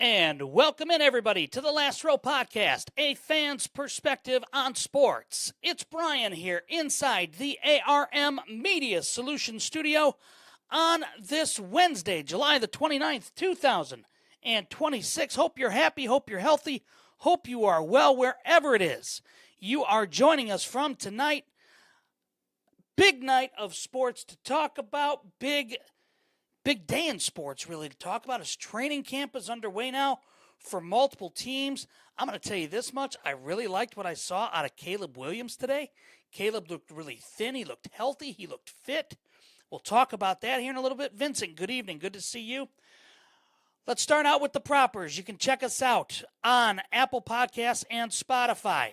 And welcome in, everybody, to the Last Row Podcast, a fan's perspective on sports. It's Brian here inside the ARM Media Solutions Studio on this Wednesday, July the 29th, 2026. Hope you're happy, hope you're healthy, hope you are well wherever it is you are joining us from tonight. Big night of sports to talk about, big day in sports, really, to talk about. As training camp is underway now for multiple teams. I'm going to tell you this much. I really liked what I saw out of Caleb Williams today. Caleb looked really thin. He looked healthy. He looked fit. We'll talk about that here in a little bit. Vincent, good evening. Good to see you. Let's start out with the propers. You can check us out on Apple Podcasts and Spotify.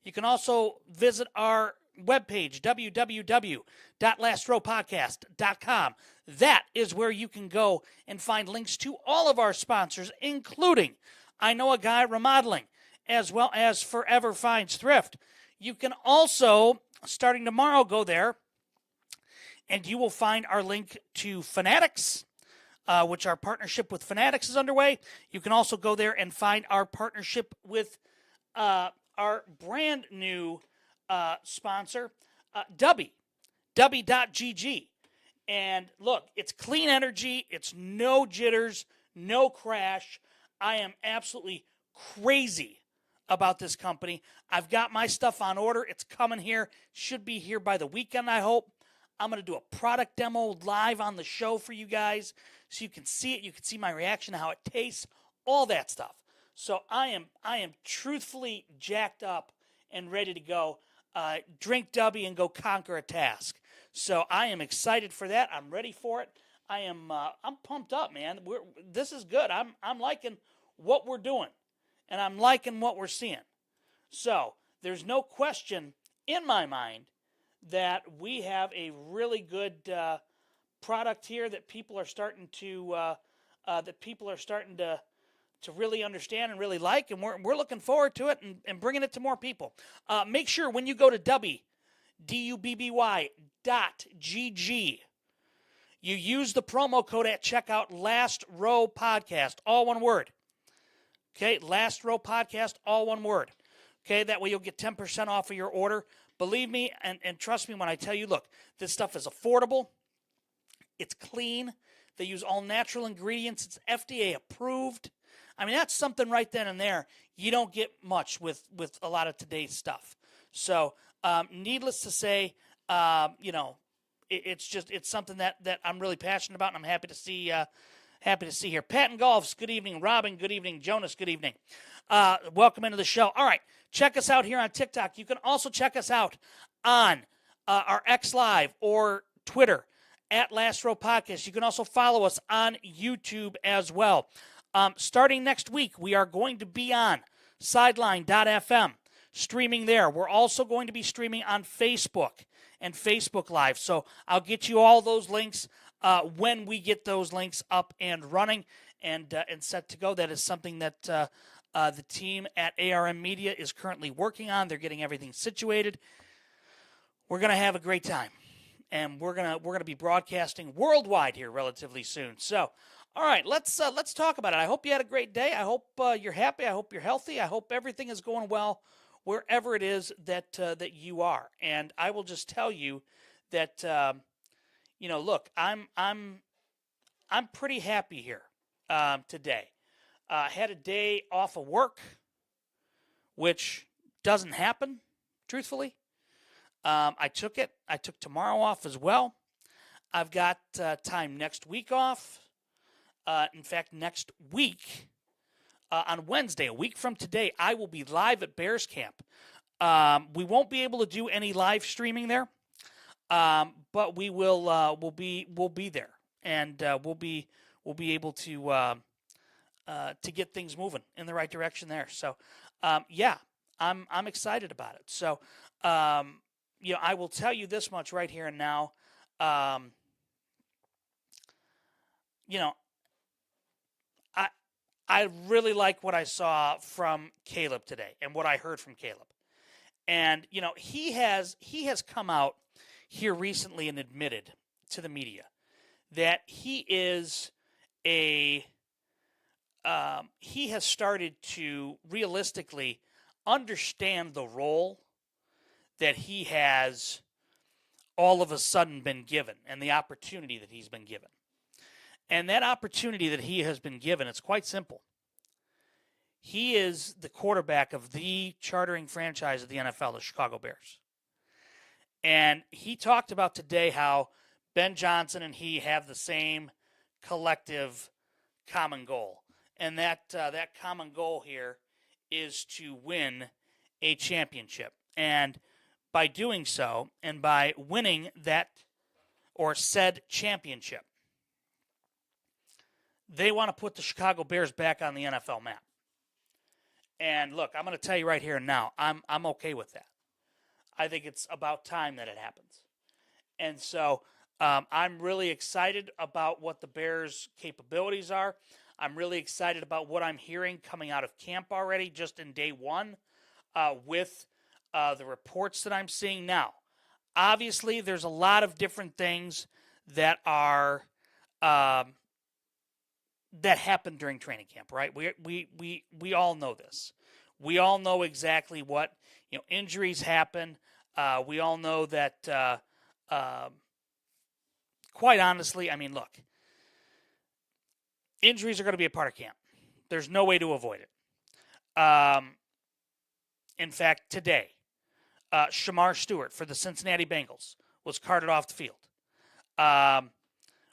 You can also visit our webpage, www.lastrowpodcast.com. That is where you can go and find links to all of our sponsors, including I Know a Guy Remodeling, as well as Forever Finds Thrift. You can also, starting tomorrow, go there, and you will find our link to Fanatics, which our partnership with Fanatics is underway. You can also go there and find our partnership with our brand new sponsor, Dubby.gg. And look, it's clean energy. It's no jitters, no crash. I am absolutely crazy about this company. I've got my stuff on order. It's coming here. Should be here by the weekend, I hope. I'm going to do a product demo live on the show for you guys so you can see it. You can see my reaction, how it tastes, all that stuff. So I am truthfully jacked up and ready to go. Drink Dubby and go conquer a task. So I am excited for that. I'm ready for it. I'm pumped up, man. This is good. I'm liking what we're doing, and I'm liking what we're seeing. So there's no question in my mind that we have a really good product here that people are starting to to really understand and really like, and we're looking forward to it and bringing it to more people. Make sure when you go to Dubby, DUBBY.GG, you use the promo code at checkout, Last Row Podcast, all one word. Okay, Last Row Podcast, all one word. Okay, that way you'll get 10% off of your order. Believe me and trust me when I tell you, look, this stuff is affordable. It's clean. They use all natural ingredients. It's FDA approved. I mean, that's something right then and there you don't get much with a lot of today's stuff. So, needless to say, it's something that I'm really passionate about, and I'm happy to see here. Patton Golfs, good evening. Robin, good evening. Jonas, good evening. Welcome into the show. All right, check us out here on TikTok. You can also check us out on our X Live or Twitter at Last Row Podcast. You can also follow us on YouTube as well. Starting next week, we are going to be on Sideline.fm, streaming there. We're also going to be streaming on Facebook and Facebook Live. So I'll get you all those links when we get those links up and running and set to go. That is something that the team at ARM Media is currently working on. They're getting everything situated. We're going to have a great time, and we're gonna be broadcasting worldwide here relatively soon. So, all right, let's talk about it. I hope you had a great day. I hope you're happy. I hope you're healthy. I hope everything is going well wherever it is that you are. And I will just tell you that look, I'm pretty happy here today. Had a day off of work, which doesn't happen, truthfully. I took it. I took tomorrow off as well. I've got time next week off. In fact, next week, on Wednesday, a week from today, I will be live at Bears Camp. We won't be able to do any live streaming there, but we will. We'll be there, and we'll be able to get things moving in the right direction there. So, yeah, I'm excited about it. So, I will tell you this much right here and now. I really like what I saw from Caleb today and what I heard from Caleb. And, he has come out here recently and admitted to the media that he is a he has started to realistically understand the role that he has all of a sudden been given and the opportunity that he's been given. And that opportunity that he has been given, it's quite simple. He is the quarterback of the chartering franchise of the NFL, the Chicago Bears. And he talked about today how Ben Johnson and he have the same collective common goal. And that common goal here is to win a championship. And by doing so, and by winning that or said championship, they want to put the Chicago Bears back on the NFL map. And look, I'm going to tell you right here and now, I'm okay with that. I think it's about time that it happens. And so I'm really excited about what the Bears' capabilities are. I'm really excited about what I'm hearing coming out of camp already, just in day one, with the reports that I'm seeing now. Obviously, there's a lot of different things that are that happened during training camp, right? We all know this. We all know exactly what, injuries happen. We all know that, quite honestly, I mean, look, injuries are going to be a part of camp. There's no way to avoid it. In fact, today, Shamar Stewart for the Cincinnati Bengals was carted off the field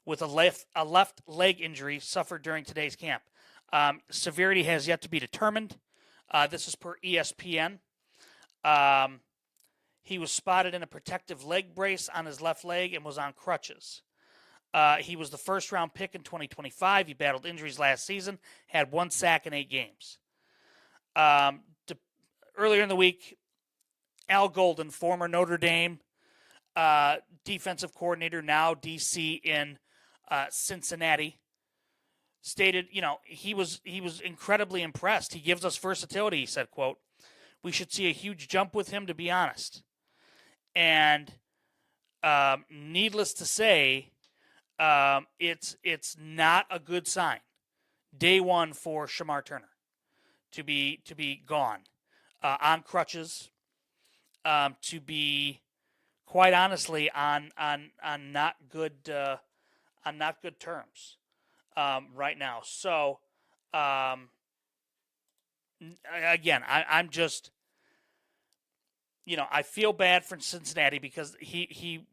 with a left leg injury suffered during today's camp. Severity has yet to be determined. This is per ESPN. He was spotted in a protective leg brace on his left leg and was on crutches. He was the first-round pick in 2025. He battled injuries last season, had 1 sack in 8 games. Earlier in the week, Al Golden, former Notre Dame defensive coordinator, now DC in Cincinnati, stated, he was incredibly impressed. He gives us versatility, he said, quote, "We should see a huge jump with him, to be honest." And needless to say, it's not a good sign. Day one for Shamar Turner to be gone on crutches, to be quite honestly on not good terms right now. So again, I'm just, I feel bad for Cincinnati because he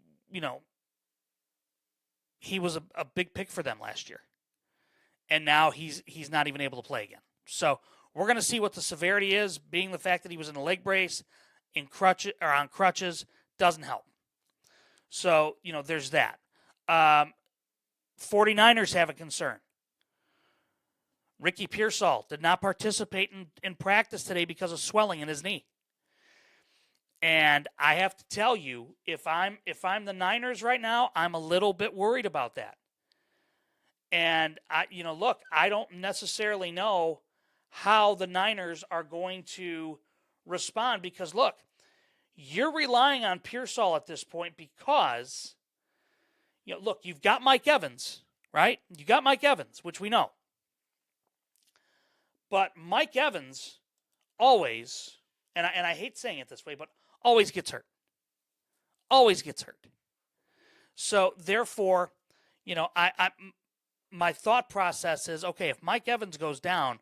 was a big pick for them last year, and now he's not even able to play again. So we're going to see what the severity is. Being the fact that he was in a leg brace, on crutches, doesn't help. So there's that. 49ers have a concern. Ricky Pearsall did not participate in practice today because of swelling in his knee. And I have to tell you, if I'm the Niners right now, I'm a little bit worried about that. And look, I don't necessarily know how the Niners are going to respond because look, you're relying on Pearsall at this point because look, you've got Mike Evans, right? You got Mike Evans, which we know. But Mike Evans always, and I hate saying it this way, but always gets hurt. Always gets hurt. So therefore, my thought process is, okay, if Mike Evans goes down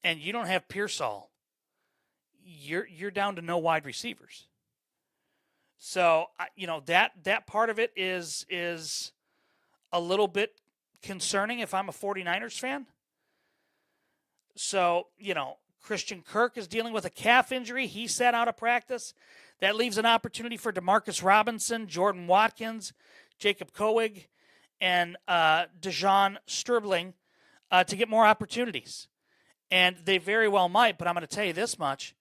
and you don't have Pearsall, you're down to no wide receivers. So that part of it is a little bit concerning if I'm a 49ers fan. So, Christian Kirk is dealing with a calf injury. He sat out of practice. That leaves an opportunity for Demarcus Robinson, Jordan Watkins, Jacob Kowig, and Dejon Stribling to get more opportunities. And they very well might, but I'm going to tell you this much.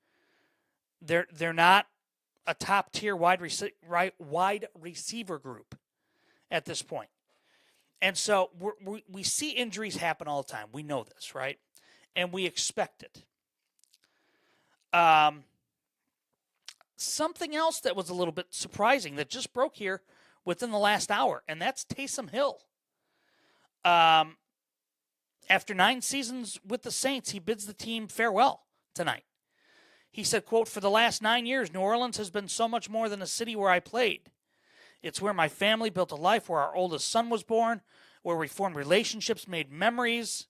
They're not a top-tier wide receiver group at this point. And so we see injuries happen all the time. We know this, right? And we expect it. Something else that was a little bit surprising that just broke here within the last hour, and that's Taysom Hill. After 9 seasons with the Saints, he bids the team farewell tonight. He said, quote, "For the last 9 years, New Orleans has been so much more than a city where I played. It's where my family built a life, where our oldest son was born, where we formed relationships, made memories.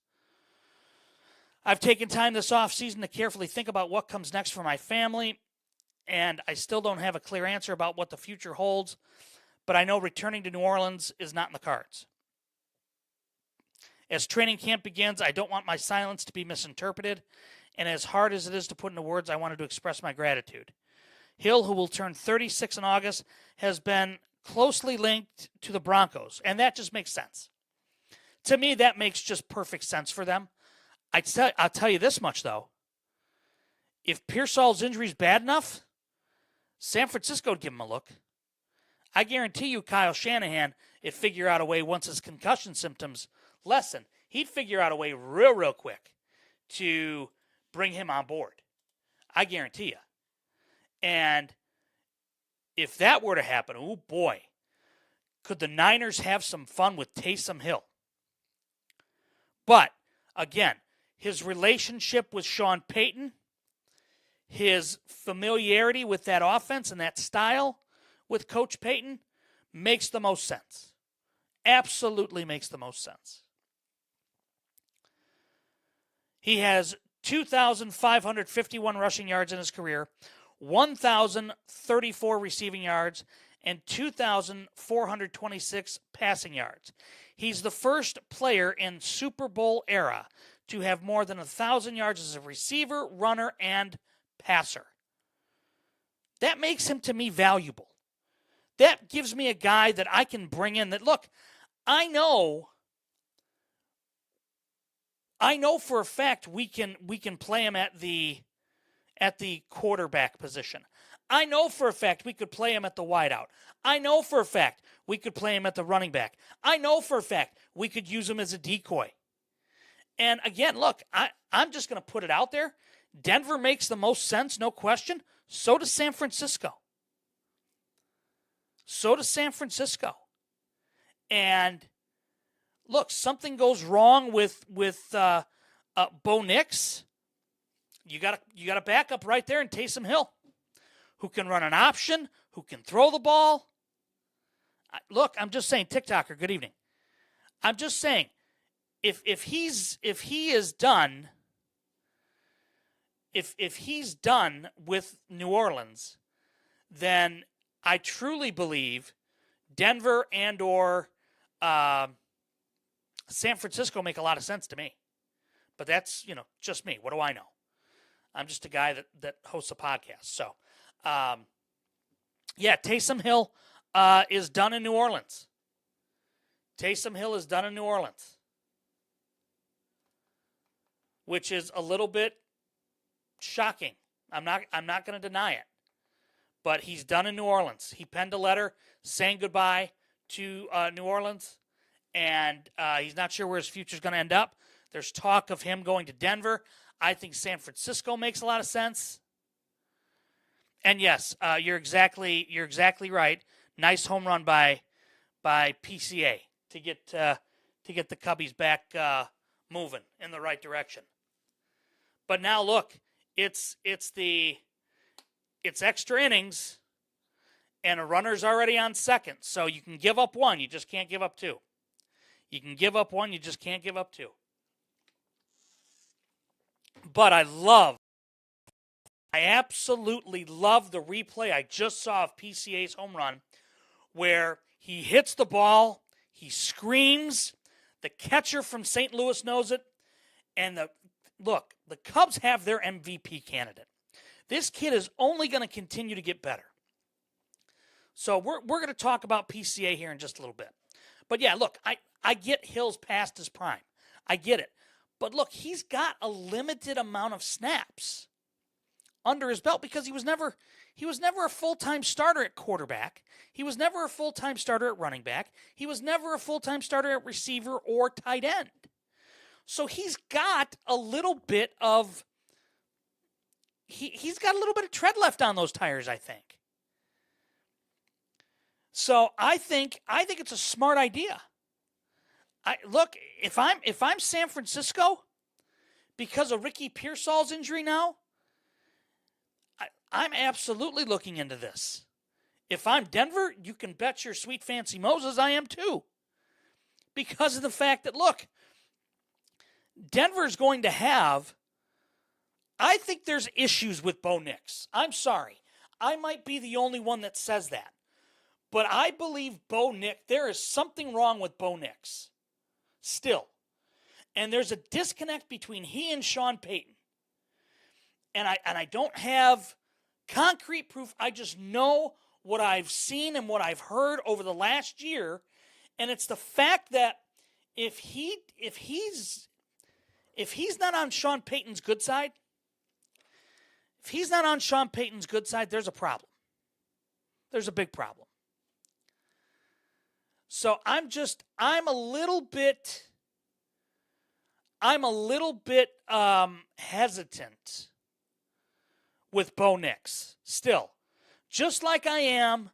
I've taken time this offseason to carefully think about what comes next for my family, and I still don't have a clear answer about what the future holds, but I know returning to New Orleans is not in the cards. As training camp begins, I don't want my silence to be misinterpreted, and as hard as it is to put into words, I wanted to express my gratitude. Hill, who will turn 36 in August, has been closely linked to the Broncos, and that just makes sense. To me, that makes just perfect sense for them. I'll tell you this much, though. If Pearsall's injury is bad enough, San Francisco would give him a look. I guarantee you Kyle Shanahan would figure out a way once his concussion symptoms lessen. He'd figure out a way real quick to bring him on board. I guarantee you. And if that were to happen, oh boy, could the Niners have some fun with Taysom Hill. But, again, his relationship with Sean Payton, his familiarity with that offense and that style with Coach Payton makes the most sense. Absolutely makes the most sense. He has 2,551 rushing yards in his career, 1,034 receiving yards, and 2,426 passing yards. He's the first player in Super Bowl era to have more than 1,000 yards as a receiver, runner, and passer. That makes him, to me, valuable. That gives me a guy that I can bring in that, look, I know for a fact we can play him at the quarterback position. I know for a fact we could play him at the wideout. I know for a fact we could play him at the running back. I know for a fact we could use him as a decoy. And again, look, I'm just going to put it out there. Denver makes the most sense, no question. So does San Francisco. And look, something goes wrong with Bo Nix. You got a backup right there in Taysom Hill, who can run an option, who can throw the ball. Look, I'm just saying, TikToker, good evening. I'm just saying, if he's done with New Orleans, then I truly believe Denver and or San Francisco make a lot of sense to me. But that's, just me. What do I know? I'm just a guy that hosts a podcast. So, Taysom Hill is done in New Orleans. Which is a little bit shocking. I'm not going to deny it. But he's done in New Orleans. He penned a letter saying goodbye to New Orleans, and he's not sure where his future is going to end up. There's talk of him going to Denver. I think San Francisco makes a lot of sense. And yes, you're exactly right. Nice home run by PCA to get the Cubbies back moving in the right direction. But now look, it's extra innings, and a runner's already on second. So you can give up one, you just can't give up two. But I absolutely love the replay I just saw of PCA's home run, where he hits the ball, he screams, the catcher from St. Louis knows it, and the Cubs have their MVP candidate. This kid is only going to continue to get better. So we're going to talk about PCA here in just a little bit. But yeah, look, I get Hill's past his prime. I get it. But look, he's got a limited amount of snaps under his belt because he was never a full-time starter at quarterback. He was never a full-time starter at running back. He was never a full-time starter at receiver or tight end. So he's got a little bit of he's got a little bit of tread left on those tires, I think. So I think it's a smart idea. Look, if I'm San Francisco, because of Ricky Pearsall's injury now, I'm absolutely looking into this. If I'm Denver, you can bet your sweet fancy Moses I am too. Because of the fact that, look, Denver's going to have, I think there's issues with Bo Nix. I'm sorry. I might be the only one that says that. But I believe Bo Nix, there is something wrong with Bo Nix. Still. And there's a disconnect between he and Sean Payton. And I don't have concrete proof. I just know what I've seen and what I've heard over the last year. And it's the fact that if he's not on Sean Payton's good side, there's a problem. There's a big problem. So I'm a little bit hesitant with Bo Nix still, just like I am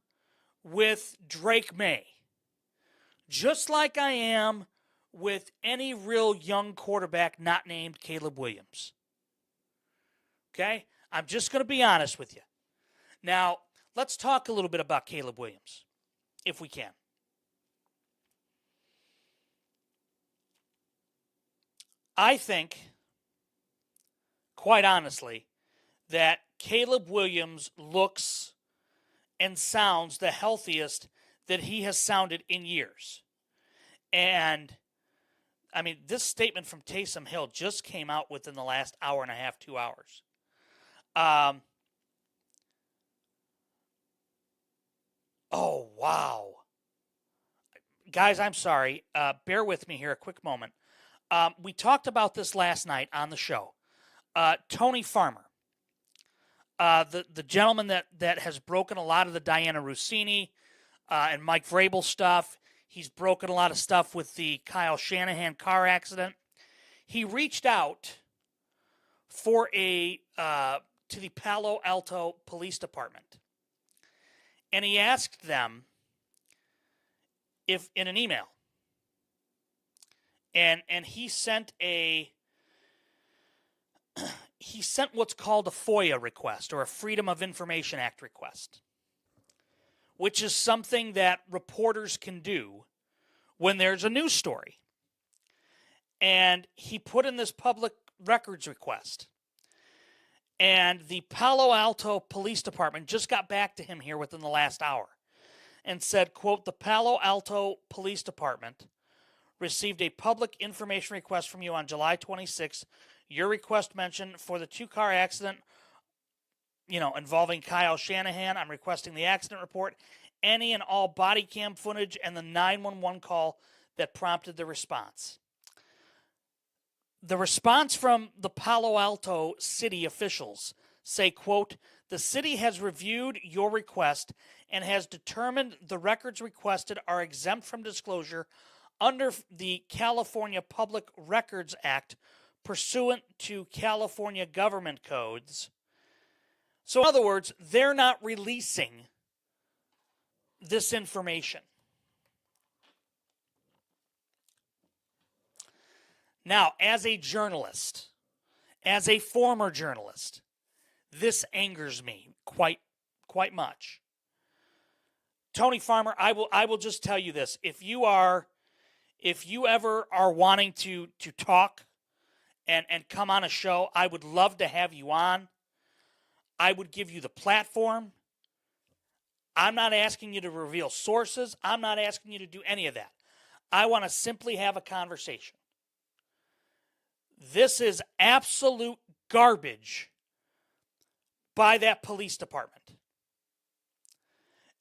with Drake May, just like I am with any real young quarterback not named Caleb Williams. Okay? I'm just going to be honest with you. Now, let's talk a little bit about Caleb Williams, if we can. I think, quite honestly, that Caleb Williams looks and sounds the healthiest that he has sounded in years. And, I mean, this statement from Taysom Hill just came out within the last hour and a half, 2 hours. Oh, wow. Guys, I'm sorry. Bear with me here a quick moment. We talked about this last night on the show. Tony Farmer, the gentleman that has broken a lot of the Diana Rossini and Mike Vrabel stuff. He's broken a lot of stuff with the Kyle Shanahan car accident. He reached out for to the Palo Alto Police Department, and he asked them if in an email. And he sent what's called a FOIA request, or a Freedom of Information Act request, which is something that reporters can do when there's a news story. And he put in this public records request. And the Palo Alto Police Department just got back to him here within the last hour and said, quote, "The Palo Alto Police Department received a public information request from you on July 26th. Your request mentioned for the two-car accident, involving Kyle Shanahan. I'm requesting the accident report, any and all body cam footage, and the 911 call that prompted the response." The response from the Palo Alto city officials say, quote, "The city has reviewed your request and has determined the records requested are exempt from disclosure under the California Public Records Act pursuant to California government codes." So in other words, they're not releasing this information. Now, as a journalist, as a former journalist, this angers me quite much. Tony Farmer, I will just tell you this. If you ever are wanting to talk and come on a show, I would love to have you on. I would give you the platform. I'm not asking you to reveal sources. I'm not asking you to do any of that. I want to simply have a conversation. This is absolute garbage by that police department.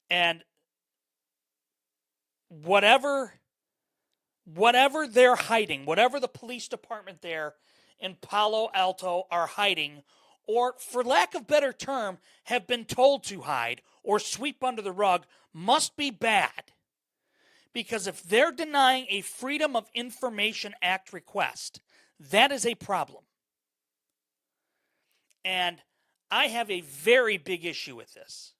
And whatever they're hiding, whatever the police department there in Palo Alto are hiding, or for lack of better term, have been told to hide or sweep under the rug, must be bad. Because if they're denying a Freedom of Information Act request, that is a problem. And I have a very big issue with this.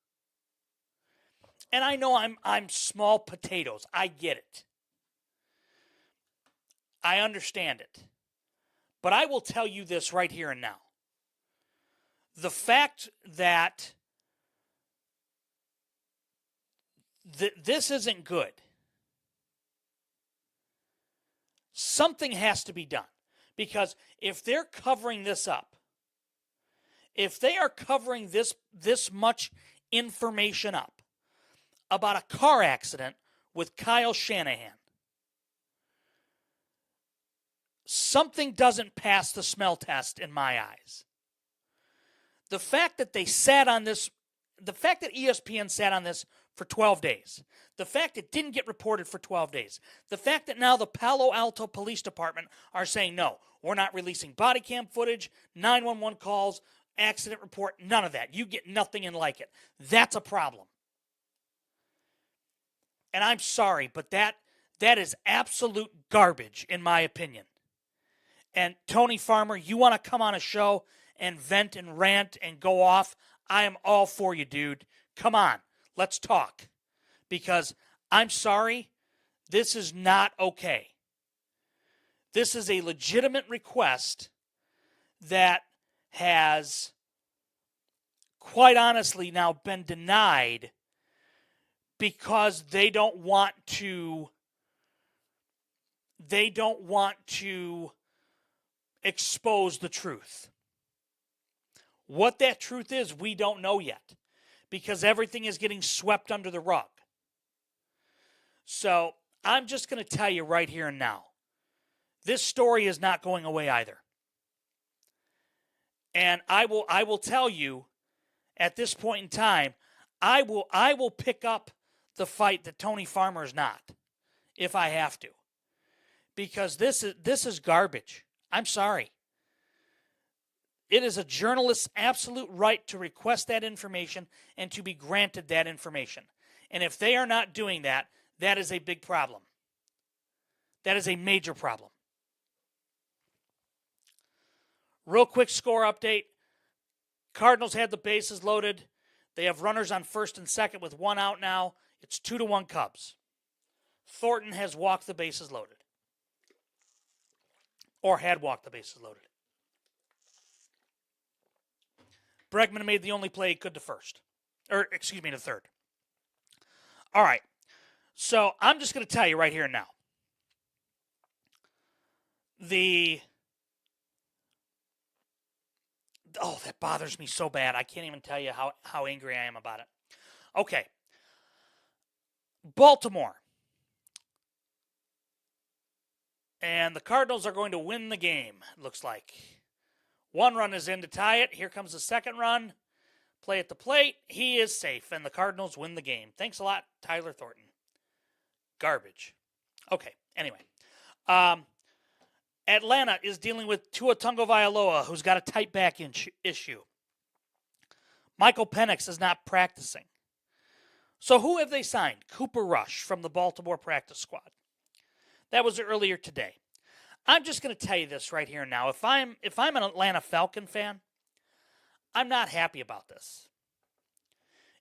And I know I'm small potatoes. I get it. I understand it. But I will tell you this right here and now. The fact that this isn't good, something has to be done. Because if they're covering this up, if they are covering this much information up about a car accident with Kyle Shanahan, something doesn't pass the smell test in my eyes. The fact that they sat on this, the fact that ESPN sat on this for 12 days, the fact it didn't get reported for 12 days, the fact that now the Palo Alto Police Department are saying, no, we're not releasing body cam footage, 911 calls, accident report, none of that. You get nothing and like it. That's a problem. And I'm sorry, but that is absolute garbage in my opinion. And Tony Farmer, you want to come on a show and vent and rant and go off, I am all for you, dude. Come on, let's talk. Because I'm sorry, this is not okay. This is a legitimate request that has, quite honestly, now been denied because they don't want to expose the truth. What that truth is, we don't know yet because everything is getting swept under the rug. So I'm just going to tell you right here and now, this story is not going away either. And I will tell you at this point in time, I will pick up the fight that Tony Farmer is not if I have to. Because this is garbage. I'm sorry. It is a journalist's absolute right to request that information and to be granted that information. And if they are not doing that, that is a big problem. That is a major problem. Real quick score update. Cardinals had the bases loaded. They have runners on first and second with one out now. It's 2-1 Cubs. Thornton has walked the bases loaded. Or had walked the bases loaded. Bregman made the only play he could to third. All right. So I'm just going to tell you right here and now. That bothers me so bad. I can't even tell you how angry I am about it. Okay. Baltimore. And the Cardinals are going to win the game, it looks like. One run is in to tie it. Here comes the second run. Play at the plate. He is safe, and the Cardinals win the game. Thanks a lot, Tyler Thornton. Garbage. Okay, anyway. Atlanta is dealing with Tua Tagovailoa, who's got a tight back issue. Michael Penix is not practicing. So who have they signed? Cooper Rush from the Baltimore practice squad. That was earlier today. I'm just going to tell you this right here and now. If I'm an Atlanta Falcon fan, I'm not happy about this.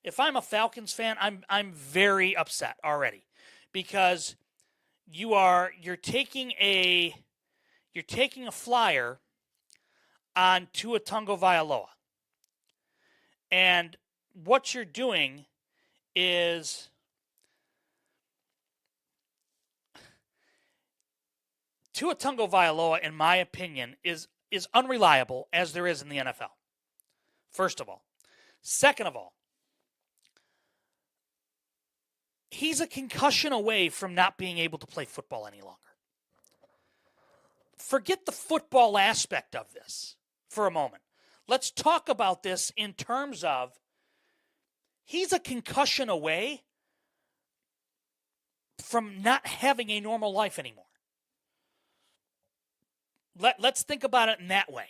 If I'm a Falcons fan, I'm very upset already because you're taking a flyer on Tua Tagovailoa. And what you're doing is Tua Tagovailoa, in my opinion, is unreliable as there is in the NFL. First of all. Second of all, he's a concussion away from not being able to play football any longer. Forget the football aspect of this for a moment. Let's talk about this in terms of he's a concussion away from not having a normal life anymore. Let's think about it in that way.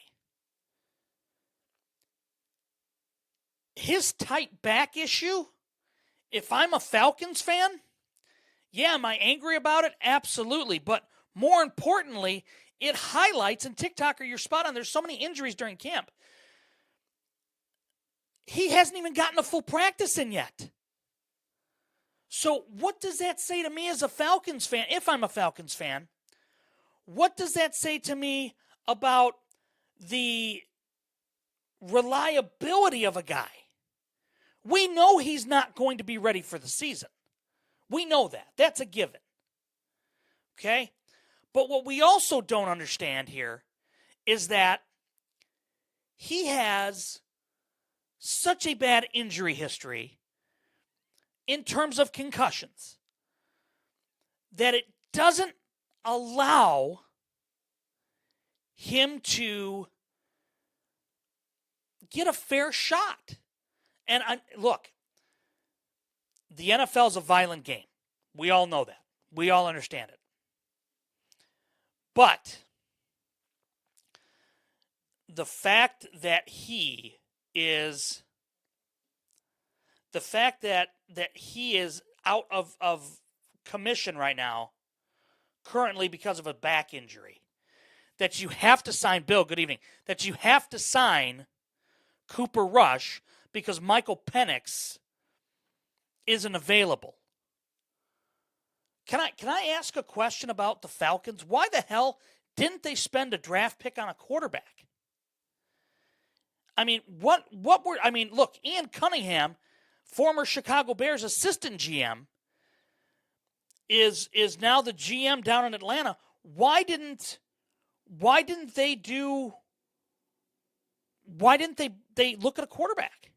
His tight back issue, if I'm a Falcons fan, yeah, am I angry about it? Absolutely. But more importantly, it highlights, and TikToker, you're spot on, there's so many injuries during camp. He hasn't even gotten a full practice in yet. So what does that say to me as a Falcons fan, if I'm a Falcons fan? what does that say to me about the reliability of a guy? We know he's not going to be ready for the season. We know that. That's a given. Okay? But what we also don't understand here is that he has such a bad injury history in terms of concussions that it doesn't allow him to get a fair shot. And look, the NFL is a violent game. We all know that. We all understand it. But the fact that he is out of commission right now, currently because of a back injury, that you have to sign, Bill, good evening, that you have to sign Cooper Rush because Michael Penix isn't available. Can I ask a question about the Falcons? Why the hell didn't they spend a draft pick on a quarterback? I mean, look, Ian Cunningham, former Chicago Bears assistant GM, is now the GM down in Atlanta. Why didn't they look at a quarterback?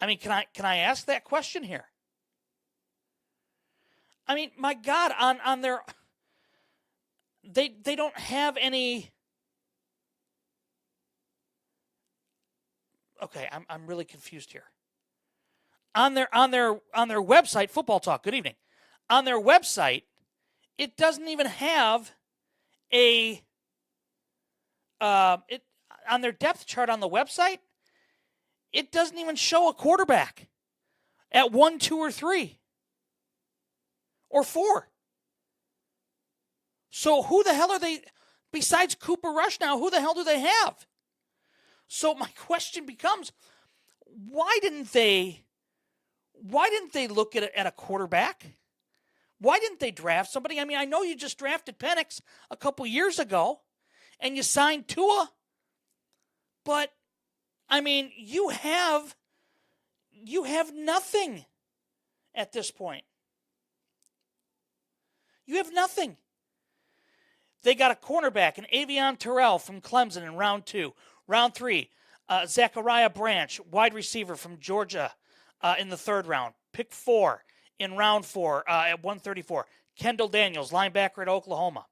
I mean, can I ask that question here? I mean, my God, on their they don't have any. Okay, I'm really confused here. On their website, Football Talk, good evening. On their website, it doesn't even have on their depth chart on the website, it doesn't even show a quarterback at 1, 2, or 3 or 4. So who the hell are they, besides Cooper Rush now, who the hell do they have? So my question becomes, why didn't they look at a quarterback? Why didn't they draft somebody? I mean, I know you just drafted Penix a couple years ago, and you signed Tua, but I mean, you have nothing at this point. You have nothing. They got a cornerback, an Avion Terrell from Clemson in round 2. Round 3, Zachariah Branch, wide receiver from Georgia in the 3rd round. Pick 4 in round 4 at 134. Kendall Daniels, linebacker at Oklahoma.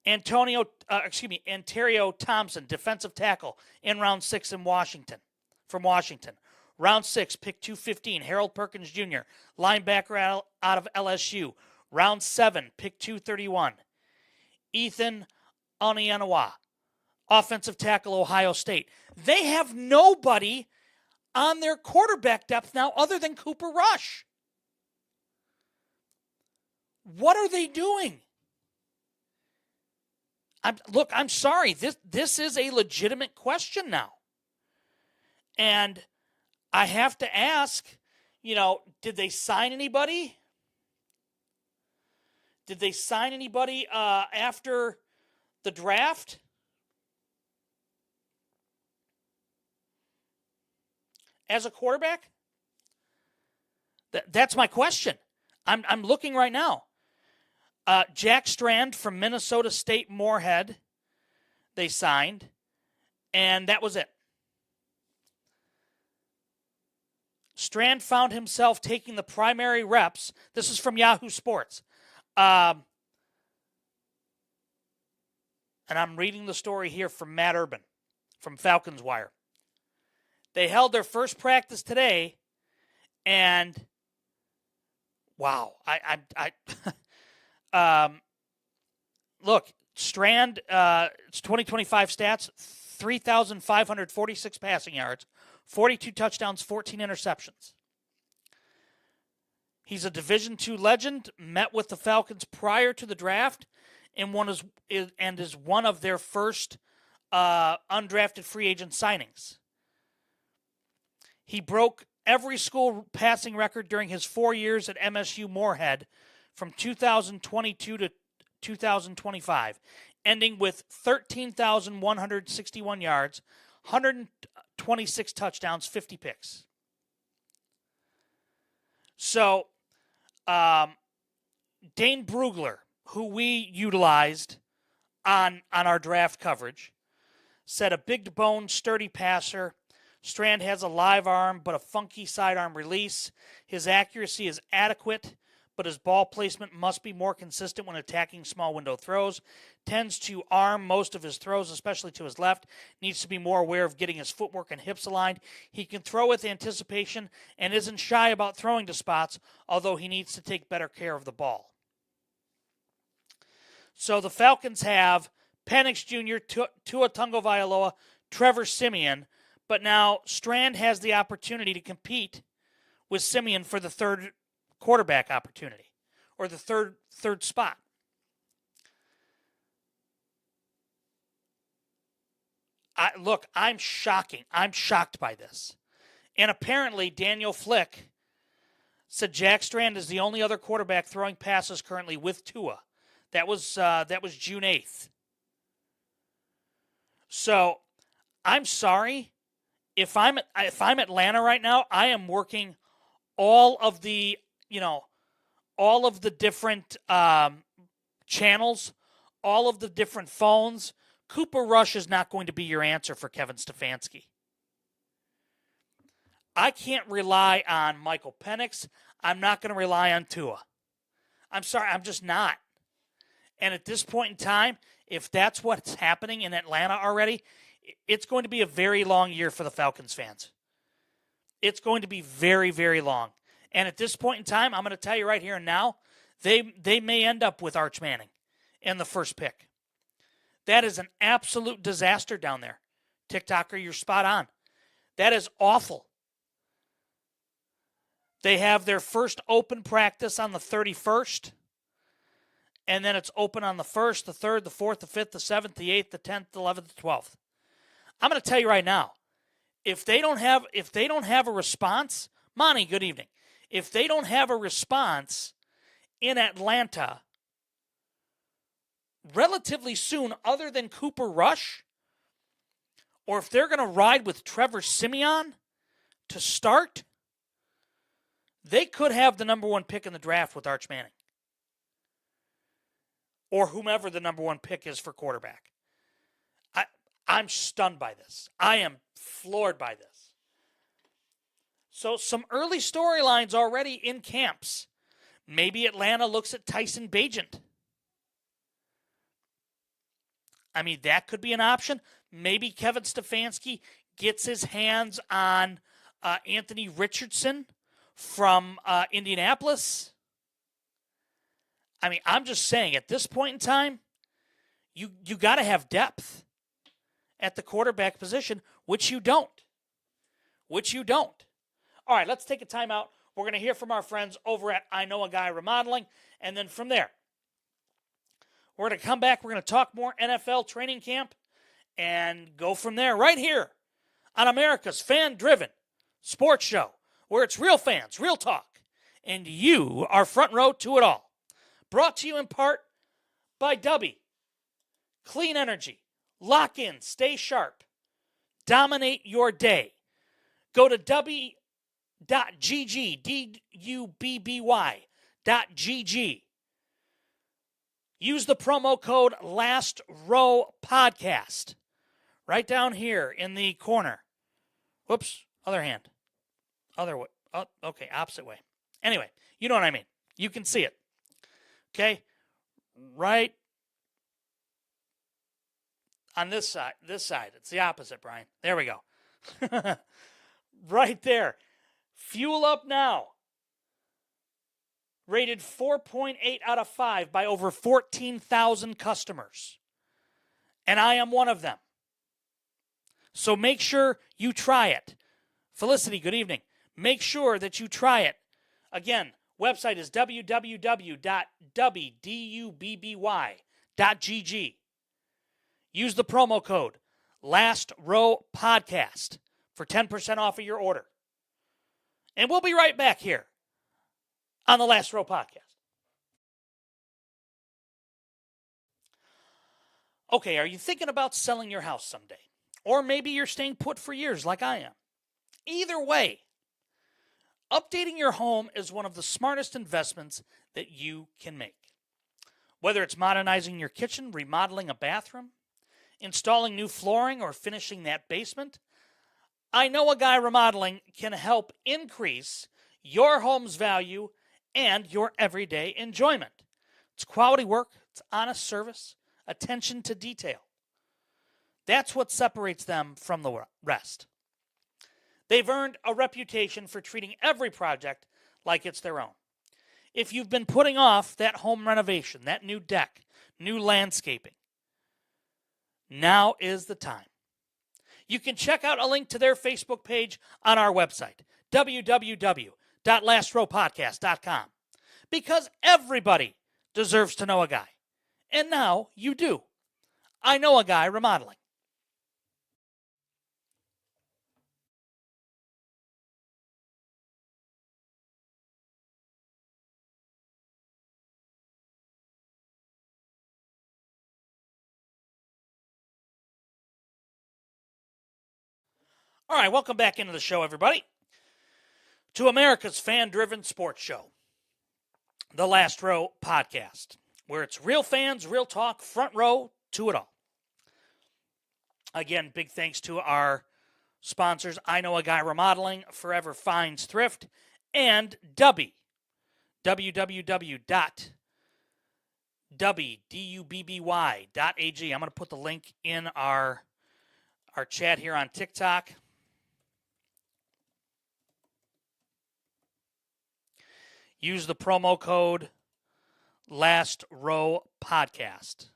Ontario Thompson, defensive tackle in round 6 from Washington. Round 6, pick 215, Harold Perkins Jr., linebacker out of LSU. Round 7, pick 231, Ethan Onianawa, offensive tackle, Ohio State. They have nobody on their quarterback depth now other than Cooper Rush. What are they doing? I'm sorry. This is a legitimate question now. And I have to ask, did they sign anybody? Did they sign anybody after the draft? As a quarterback? That's my question. I'm looking right now. Jack Strand from Minnesota State Moorhead, they signed, and that was it. Strand found himself taking the primary reps. This is from Yahoo Sports. And I'm reading the story here from Matt Urban from Falcons Wire. They held their first practice today, and wow, look, Strand, it's 2025 stats, 3,546 passing yards, 42 touchdowns, 14 interceptions. He's a Division II legend, met with the Falcons prior to the draft, and is one of their first undrafted free agent signings. He broke every school passing record during his 4 years at MSU Moorhead from 2022 to 2025, ending with 13,161 yards, 126 touchdowns, 50 picks. So, Dane Brugler, who we utilized on our draft coverage, said a big bone, sturdy passer. Strand has a live arm, but a funky sidearm release. His accuracy is adequate, but his ball placement must be more consistent when attacking small window throws. Tends to arm most of his throws, especially to his left. Needs to be more aware of getting his footwork and hips aligned. He can throw with anticipation and isn't shy about throwing to spots, although he needs to take better care of the ball. So the Falcons have Penix Jr., Tua Tagovailoa, Trevor Siemian, but now Strand has the opportunity to compete with Siemian for the third quarterback opportunity, or the third spot. I'm shocked by this. And apparently Daniel Flick said Jack Strand is the only other quarterback throwing passes currently with Tua. That was June 8th. So I'm sorry. If I'm Atlanta right now, I am working all of the different channels, all of the different phones. Cooper Rush is not going to be your answer for Kevin Stefanski. I can't rely on Michael Penix. I'm not going to rely on Tua. I'm sorry, I'm just not. And at this point in time, if that's what's happening in Atlanta already, it's going to be a very long year for the Falcons fans. It's going to be very, very long. And at this point in time, I'm going to tell you right here and now, they may end up with Arch Manning in the first pick. That is an absolute disaster down there. TikToker, you're spot on. That is awful. They have their first open practice on the 31st. And then it's open on the 1st, the 3rd, the 4th, the 5th, the 7th, the 8th, the 10th, the 11th, the 12th. I'm going to tell you right now, if they don't have a response, Monty, good evening. If they don't have a response in Atlanta relatively soon other than Cooper Rush, or if they're going to ride with Trevor Siemian to start, they could have the number one pick in the draft with Arch Manning. Or whomever the number one pick is for quarterback. I'm stunned by this. I am floored by this. So some early storylines already in camps. Maybe Atlanta looks at Tyson Bagent. I mean, that could be an option. Maybe Kevin Stefanski gets his hands on Anthony Richardson from Indianapolis. I mean, I'm just saying, at this point in time, you got to have depth at the quarterback position, which you don't. All right, let's take a timeout. We're going to hear from our friends over at I Know a Guy Remodeling, and then from there, we're going to come back. We're going to talk more NFL training camp and go from there right here on America's fan-driven sports show, where it's real fans, real talk, and you are front row to it all. Brought to you in part by Dubby. Clean energy. Lock in. Stay sharp. Dominate your day. Go to Dubby.gg. DUBBY.gg. Use the promo code LASTROWPODCAST. Right down here in the corner. Whoops. Other hand. Other way. Oh, okay. Opposite way. Anyway, you know what I mean. You can see it. Okay, right on this side. It's the opposite, Brian. There we go. Right there. Fuel Up Now. Rated 4.8 out of 5 by over 14,000 customers. And I am one of them. So make sure you try it. Felicity, good evening. Make sure that you try it. Again, website is www.dubby.gg. Use the promo code LASTROWPODCAST for 10% off of your order. And we'll be right back here on the Last Row Podcast. Okay, are you thinking about selling your house someday? Or maybe you're staying put for years like I am. Either way, updating your home is one of the smartest investments that you can make. Whether it's modernizing your kitchen, remodeling a bathroom, installing new flooring, or finishing that basement, I Know a Guy Remodeling can help increase your home's value and your everyday enjoyment. It's quality work, it's honest service, attention to detail. That's what separates them from the rest. They've earned a reputation for treating every project like it's their own. If you've been putting off that home renovation, that new deck, new landscaping, now is the time. You can check out a link to their Facebook page on our website, www.lastrowpodcast.com, because everybody deserves to know a guy. And now you do. I Know a Guy Remodeling. All right, welcome back into the show, everybody, to America's fan-driven sports show, The Last Row Podcast, where it's real fans, real talk, front row to it all. Again, big thanks to our sponsors, I Know a Guy Remodeling, Forever Finds Thrift, and Dubby, www.dubby.ag. I'm going to put the link in our chat here on TikTok. Use the promo code Last Row Podcast.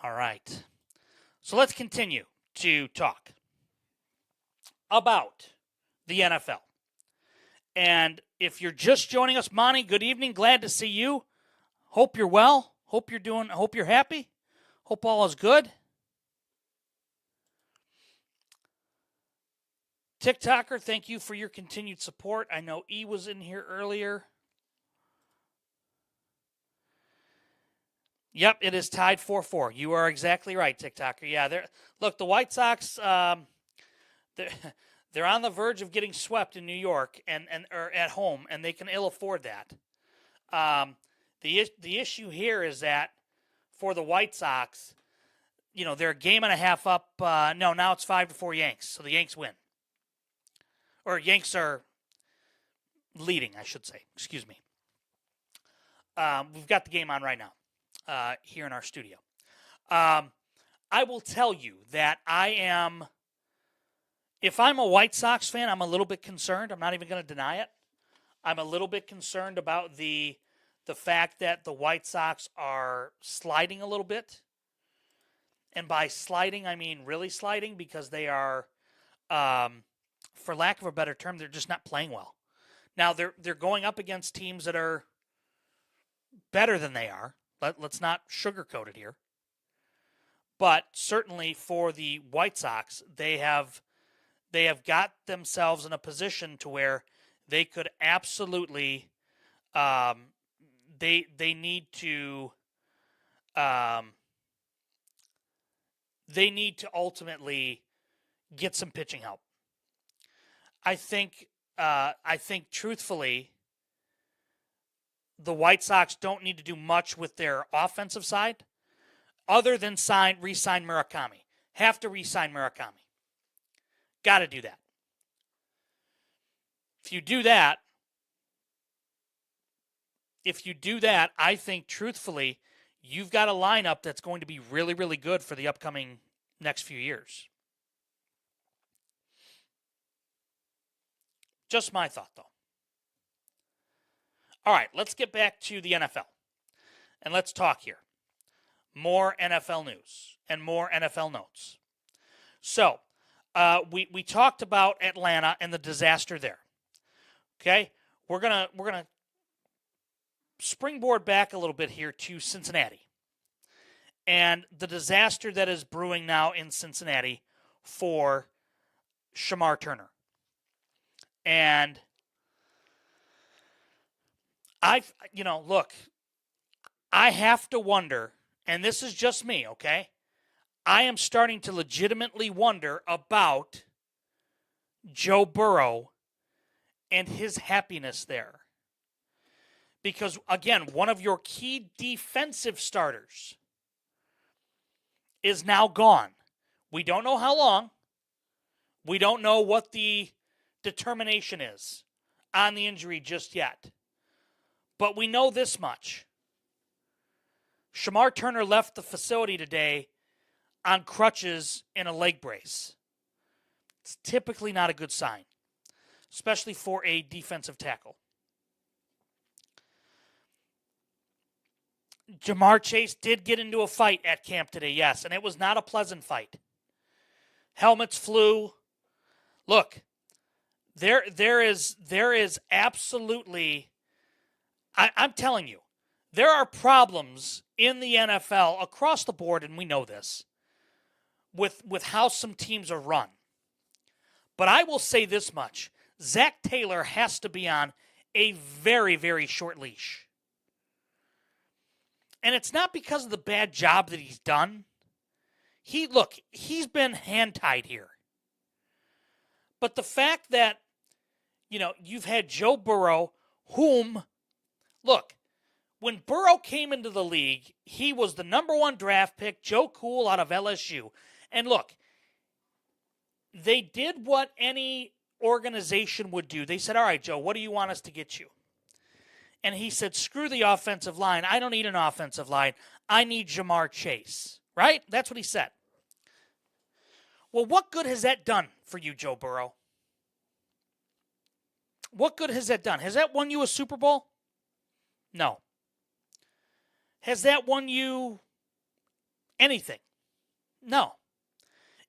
All right. So let's continue to talk about the NFL. And if you're just joining us, Monty, good evening. Glad to see you. Hope you're well. Hope you're happy. Hope all is good. TikToker, thank you for your continued support. I know E was in here earlier. Yep, it is tied 4-4. You are exactly right, TikToker. Yeah, look, the White Sox, they're on the verge of getting swept in New York or at home, and they can ill afford that. The issue here is that for the White Sox, they're a game and a half up. Now it's 5-4 Yanks, so the Yanks win. Or Yanks are leading, I should say. Excuse me. We've got the game on right now here in our studio. I will tell you that if I'm a White Sox fan, I'm a little bit concerned. I'm not even going to deny it. I'm a little bit concerned about the fact that the White Sox are sliding a little bit. And by sliding, I mean really sliding, because they are, for lack of a better term, they're just not playing well. Now, they're going up against teams that are better than they are. Let's not sugarcoat it here. But certainly for the White Sox, they have got themselves in a position to where they could absolutely they need to ultimately get some pitching help. I think truthfully, the White Sox don't need to do much with their offensive side other than re-sign Murakami. Have to re-sign Murakami. Got to do that. If you do that, I think truthfully, you've got a lineup that's going to be really, really good for the upcoming next few years. Just my thought, though. All right, let's get back to the NFL. And let's talk here. More NFL news and more NFL notes. So, we talked about Atlanta and the disaster there. Okay? We're gonna springboard back a little bit here to Cincinnati. And the disaster that is brewing now in Cincinnati for Shemar Turner. And look, I have to wonder, and this is just me, okay? I am starting to legitimately wonder about Joe Burrow and his happiness there. Because, again, one of your key defensive starters is now gone. We don't know how long. We don't know what the determination is on the injury just yet. But we know this much. Shemar Turner left the facility today on crutches in a leg brace. It's typically not a good sign, especially for a defensive tackle. Ja'Marr Chase did get into a fight at camp today, yes, and it was not a pleasant fight. Helmets flew. Look, there is absolutely, I'm telling you, there are problems in the NFL across the board, and we know this, with how some teams are run. But I will say this much. Zach Taylor has to be on a very, very short leash. And it's not because of the bad job that he's done. He's been hand-tied here. But the fact that, you've had Joe Burrow, whom, look, when Burrow came into the league, he was the number 1 draft pick, Joe Cool out of LSU. And look, they did what any organization would do. They said, all right, Joe, what do you want us to get you? And he said, screw the offensive line. I don't need an offensive line. I need Ja'Marr Chase. Right? That's what he said. Well, what good has that done for you, Joe Burrow? What good has that done? Has that won you a Super Bowl? No. Has that won you anything? No.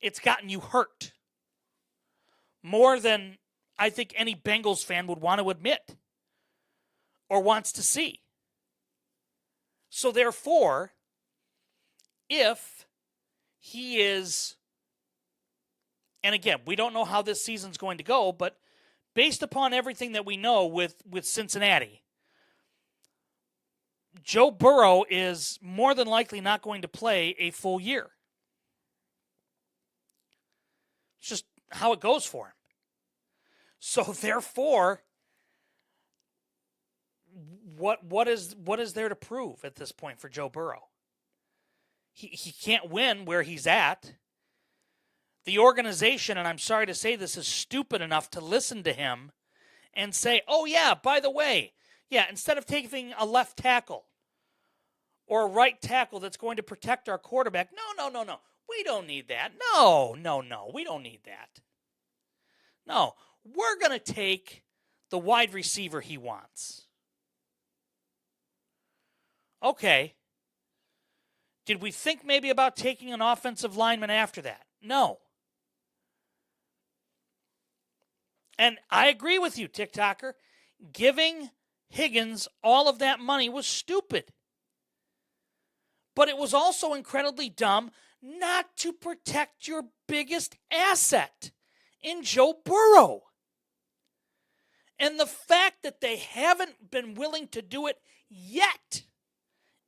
It's gotten you hurt. More than I think any Bengals fan would want to admit or wants to see. So therefore, if he is, and again, we don't know how this season's going to go, but based upon everything that we know with Cincinnati, Joe Burrow is more than likely not going to play a full year. It's just how it goes for him. So therefore, what is there to prove at this point for Joe Burrow? He can't win where he's at. The organization, and I'm sorry to say this, is stupid enough to listen to him and say, oh yeah, by the way, instead of taking a left tackle or a right tackle that's going to protect our quarterback, no. We don't need that. No, we don't need that. No, we're going to take the wide receiver he wants. Okay. Did we think maybe about taking an offensive lineman after that? No. And I agree with you, TikToker. Giving Higgins all of that money was stupid. But it was also incredibly dumb not to protect your biggest asset in Joe Burrow. And the fact that they haven't been willing to do it yet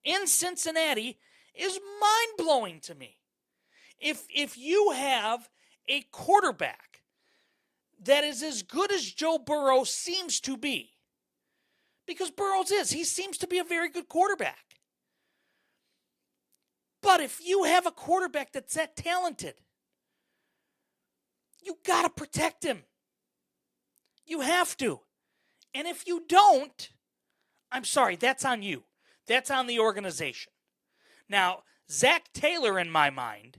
in Cincinnati is mind-blowing to me. If you have a quarterback that is as good as Joe Burrow seems to be, because Burrows he seems to be a very good quarterback. But if you have a quarterback that's that talented, you got to protect him. You have to. And if you don't, I'm sorry, that's on you. That's on the organization. Now, Zach Taylor, in my mind,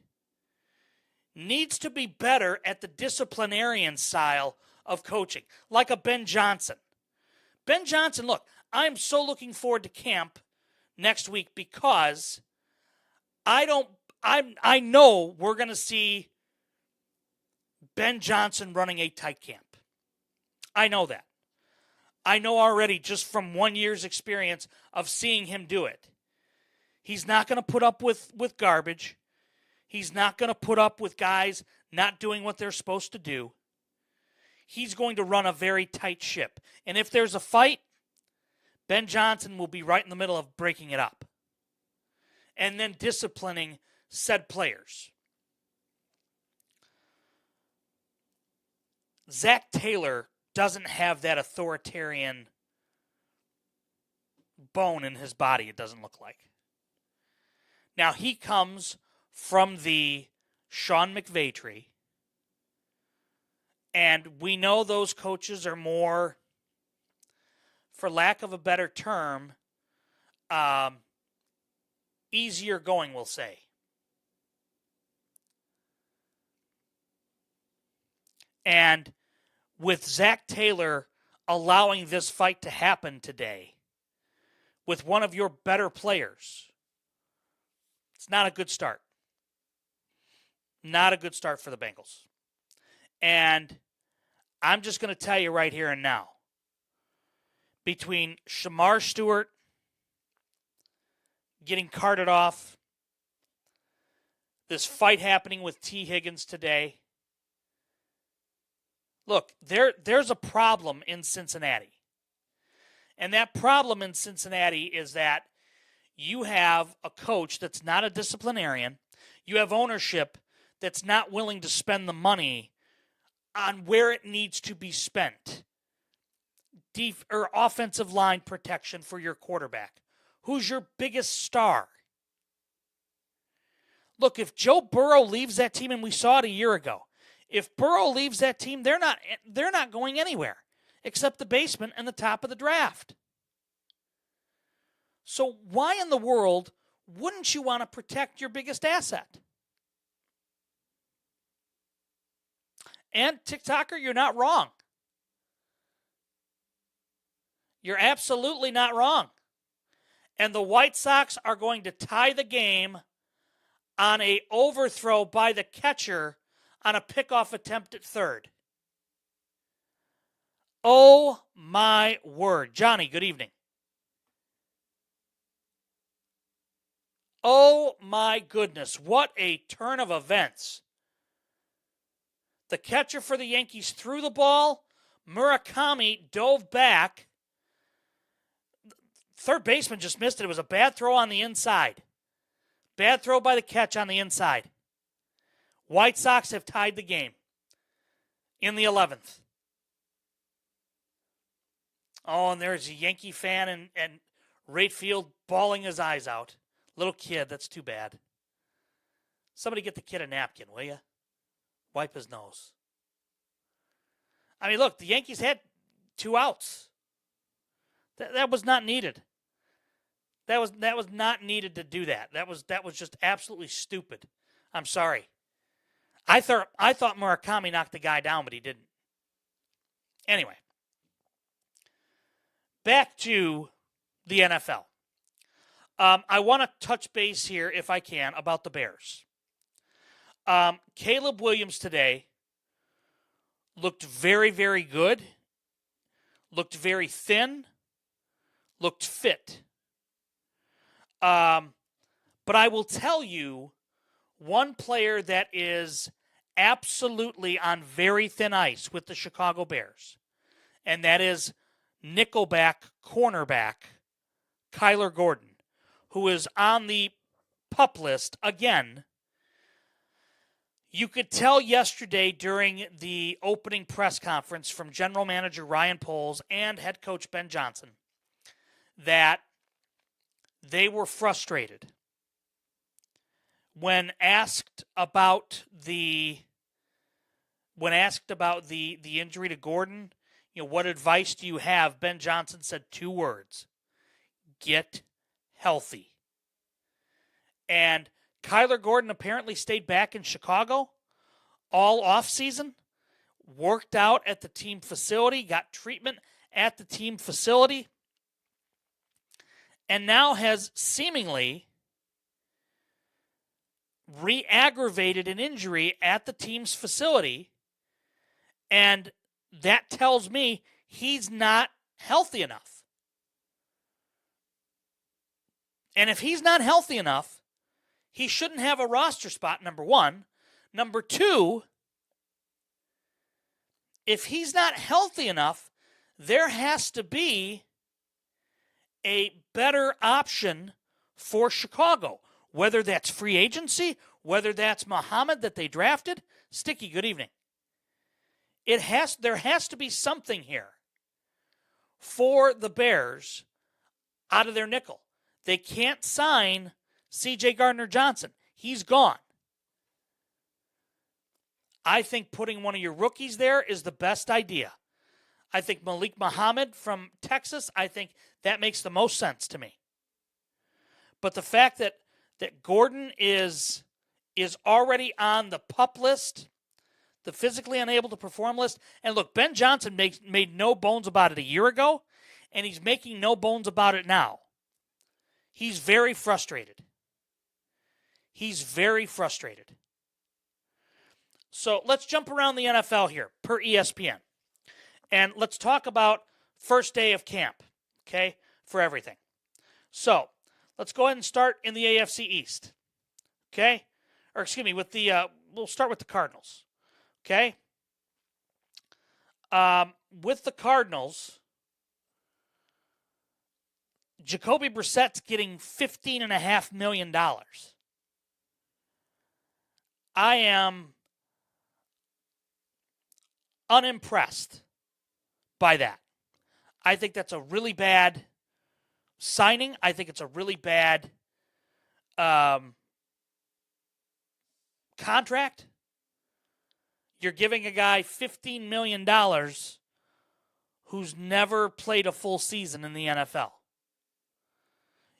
needs to be better at the disciplinarian style of coaching, like a Ben Johnson. Ben Johnson, look, I'm so looking forward to camp next week because I know we're going to see Ben Johnson running a tight camp. I know that. I know already just from 1 year's experience of seeing him do it. He's not going to put up with garbage. He's not going to put up with guys not doing what they're supposed to do, he's going to run a very tight ship. And if there's a fight, Ben Johnson will be right in the middle of breaking it up and then disciplining said players. Zach Taylor doesn't have that authoritarian bone in his body, it doesn't look like. Now, he comes from the Sean McVay tree, and we know those coaches are more, for lack of a better term, easier going, we'll say. And with Zach Taylor allowing this fight to happen today with one of your better players, it's not a good start. Not a good start for the Bengals. And I'm just going to tell you right here and now, between Shamar Stewart getting carted off, this fight happening with T. Higgins today, look, there's a problem in Cincinnati. And that problem in Cincinnati is that you have a coach that's not a disciplinarian. You have ownership that's not willing to spend the money on where it needs to be spent. Or offensive line protection for your quarterback. Who's your biggest star? Look, if Joe Burrow leaves that team, and we saw it a year ago, if Burrow leaves that team, they're not going anywhere except the basement and the top of the draft. So why in the world wouldn't you want to protect your biggest asset? And TikToker, you're not wrong. You're absolutely not wrong. And the White Sox are going to tie the game on an overthrow by the catcher on a pickoff attempt at third. Oh, my word. Johnny, good evening. Oh, my goodness. What a turn of events. The catcher for the Yankees threw the ball. Murakami dove back. Third baseman just missed it. It was a bad throw on the inside. Bad throw by the catch on the inside. White Sox have tied the game in the 11th. Oh, and there's a Yankee fan and right field bawling his eyes out. Little kid, that's too bad. Somebody get the kid a napkin, will you? Wipe his nose. I mean, look, the Yankees had 2 outs. That was not needed. That was not needed to do that. That was just absolutely stupid. I'm sorry. I thought Murakami knocked the guy down, but he didn't. Anyway, back to the NFL. I want to touch base here, if I can, about the Bears. Caleb Williams today looked very, very good, looked very thin, looked fit. But I will tell you one player that is absolutely on very thin ice with the Chicago Bears, and that is nickelback cornerback Kyler Gordon, who is on the PUP list again. You could tell yesterday during the opening press conference from General Manager Ryan Poles and head coach Ben Johnson that they were frustrated when asked about the injury to Gordon. You know, what advice do you have? Ben Johnson said 2 words: get healthy. And Kyler Gordon apparently stayed back in Chicago all offseason, worked out at the team facility, got treatment at the team facility, and now has seemingly re-aggravated an injury at the team's facility. And that tells me he's not healthy enough. And if he's not healthy enough, he shouldn't have a roster spot, number one. Number two, if he's not healthy enough, there has to be a better option for Chicago, whether that's free agency, whether that's Muhammad that they drafted. Sticky, good evening. There has to be something here for the Bears out of their nickel. They can't sign C.J. Gardner-Johnson. He's gone. I think putting one of your rookies there is the best idea. I think Malik Muhammad from Texas, I think that makes the most sense to me. But the fact that Gordon is already on the PUP list, the physically unable to perform list, and look, Ben Johnson made no bones about it a year ago, and he's making no bones about it now. He's very frustrated. He's very frustrated. So let's jump around the NFL here, per ESPN. And let's talk about first day of camp, okay, for everything. So let's go ahead and start in the AFC East, okay? Or excuse me, we'll start with the Cardinals, okay? With the Cardinals, Jacoby Brissett's getting $15.5 million. I am unimpressed by that. I think that's a really bad signing. I think it's a really bad contract. You're giving a guy $15 million who's never played a full season in the NFL.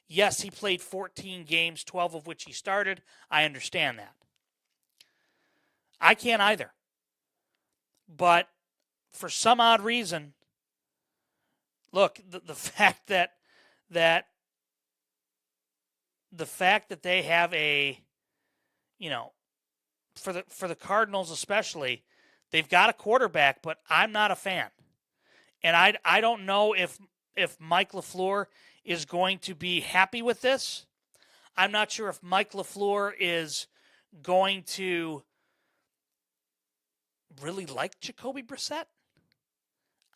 Yes, he played 14 games, 12 of which he started. I understand that. I can't either. But for some odd reason, look, the fact that they have a, for the Cardinals especially, they've got a quarterback, but I'm not a fan. And I don't know if Mike LaFleur is going to be happy with this. I'm not sure if Mike LaFleur is going to really like Jacoby Brissett.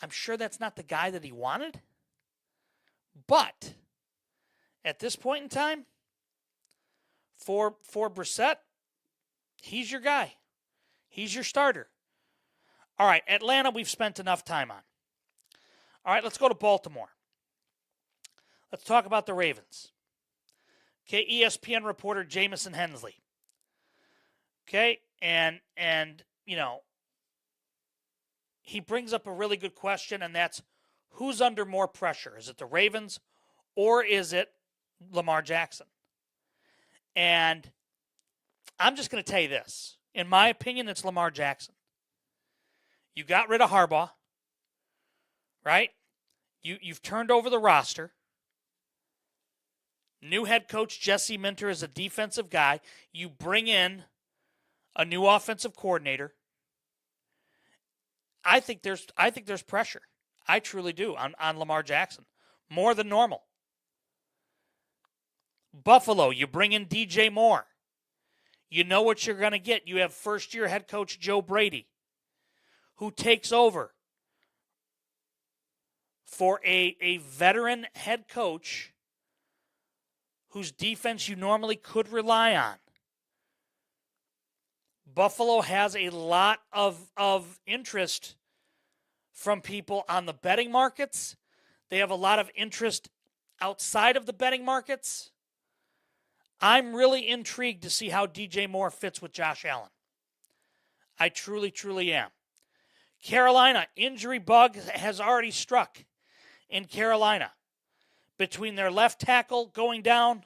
I'm sure that's not the guy that he wanted. But at this point in time, for Brissett, he's your guy. He's your starter. All right, Atlanta we've spent enough time on. All right, let's go to Baltimore. Let's talk about the Ravens. Okay, ESPN reporter Jamison Hensley. Okay, and he brings up a really good question, and that's who's under more pressure? Is it the Ravens or is it Lamar Jackson? And I'm just going to tell you this. In my opinion, it's Lamar Jackson. You got rid of Harbaugh, right? You've turned over the roster. New head coach Jesse Minter is a defensive guy. You bring in a new offensive coordinator. I think there's pressure. I truly do on Lamar Jackson. More than normal. Buffalo, you bring in DJ Moore. You know what you're going to get. You have first-year head coach Joe Brady, who takes over for a veteran head coach whose defense you normally could rely on. Buffalo has a lot of interest from people on the betting markets. They have a lot of interest outside of the betting markets. I'm really intrigued to see how DJ Moore fits with Josh Allen. I truly, truly am. Carolina, injury bug has already struck in Carolina. Between their left tackle going down